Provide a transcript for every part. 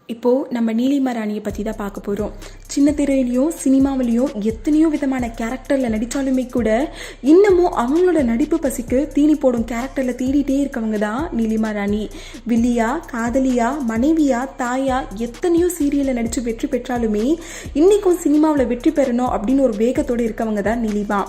இப்போது நம்ம நீலிமா ராணியை பற்றி தான் பார்க்க போகிறோம். சின்ன திரையிலையும் சினிமாவிலையும் எத்தனையோ விதமான கேரக்டரில் நடித்தாலுமே கூட இன்னமும் அவங்களோட நடிப்பு பசிக்கு தீனி போடும் கேரக்டரில் தேடிட்டே இருக்கவங்க தான் நீலிமா ராணி. வில்லியா, காதலியா, மனைவியா, தாயா எத்தனையோ சீரியலில் நடித்து வெற்றி பெற்றாலுமே இன்றைக்கும் சினிமாவில் வெற்றி பெறணும் அப்படின்னு ஒரு வேகத்தோடு இருக்கவங்க தான் நீலிமா.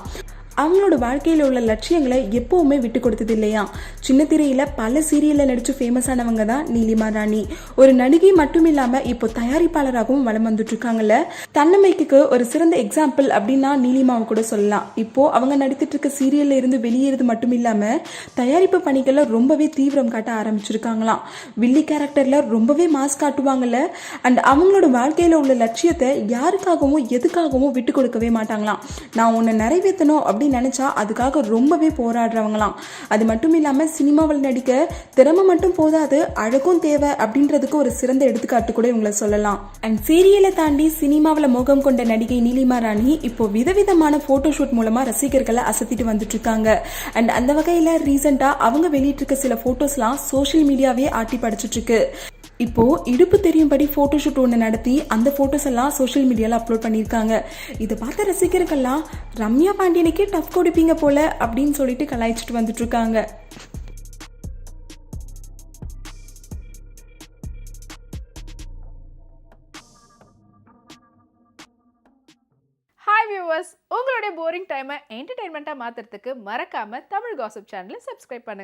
அவங்களோட வாழ்க்கையில் உள்ள லட்சியங்களை எப்போவுமே விட்டு கொடுத்தது இல்லையா. சின்ன திரையில் பல சீரியலில் நடித்து ஃபேமஸ் ஆனவங்க தான் நீலிமா ராணி. ஒரு நடிகை மட்டும் இல்லாமல் இப்போ தயாரிப்பாளராகவும் வலம் வந்துட்டுருக்காங்கல்ல. தன்னம்பிக்கைக்கு ஒரு சிறந்த எக்ஸாம்பிள் அப்படின்னா நீலிமாவை கூட சொல்லலாம். இப்போது அவங்க நடித்துட்டு இருக்க சீரியலில் இருந்து வெளியேறது மட்டும் இல்லாமல் தயாரிப்பு பணிகளில் ரொம்பவே தீவிரம் காட்ட ஆரம்பிச்சிருக்காங்களாம். வில்லி கேரக்டரில் ரொம்பவே மாஸ் காட்டுவாங்கல்ல. அண்ட் அவங்களோட வாழ்க்கையில் உள்ள லட்சியத்தை யாருக்காகவும் எதுக்காகவும் விட்டு கொடுக்கவே மாட்டாங்களாம். நான் உன்னை நிறைவேற்றணும் அப்படின்னு நினைச்சா அதுக்காக ரொம்பவே போராடுறவங்களாம். அது மட்டும் இல்லாம சினிமாவில் நடிக்க திறமை மட்டும் போதாது, அழகும் தேவை அப்படின்றதுக்கு ஒரு சிறந்த எடுத்துக்காட்டு கூட இவங்களை சொல்லலாம். அண்ட் சீரியலை தாண்டி சினிமாவில் மோகம் கொண்ட நடிகை நீலிமா ராணி இப்போ விதவிதமான போட்டோ ஷூட் மூலமா ரசிகர்களை அசத்திட்டு வந்துட்டு இருக்காங்க. அண்ட் அந்த வகையில ரீசெண்டா அவங்க வெளியிட்டிருக்க சில போட்டோஸ்லாம் சோஷியல் மீடியாவே ஆட்டி படிச்சுட்டு இருக்கு. இப்போ இடுப்பு தெரியும்படி போட்டோஷூட் ஒன்று நடத்தி அந்த போட்டோஸ் எல்லாம் சோஷியல் மீடியாவில் அப்லோட் பண்ணியிருக்காங்க. இதை பார்த்த ரசிகர்கள்லாம் ரம்யா பாண்டியனுக்கே டஃப் கொடுப்பீங்க போல அப்படின்னு சொல்லிட்டு கலாய்ச்சிட்டு வந்துட்டு இருக்காங்க. ஹாய் வியூவர்ஸ், உங்களுடைய போரிங் டைமை என்டர்டைன்மெண்ட்டாக மாற்றுறதுக்கு மறக்காமல் தமிழ் காசிப் சேனலை சப்ஸ்கிரைப் பண்ணுங்கள்.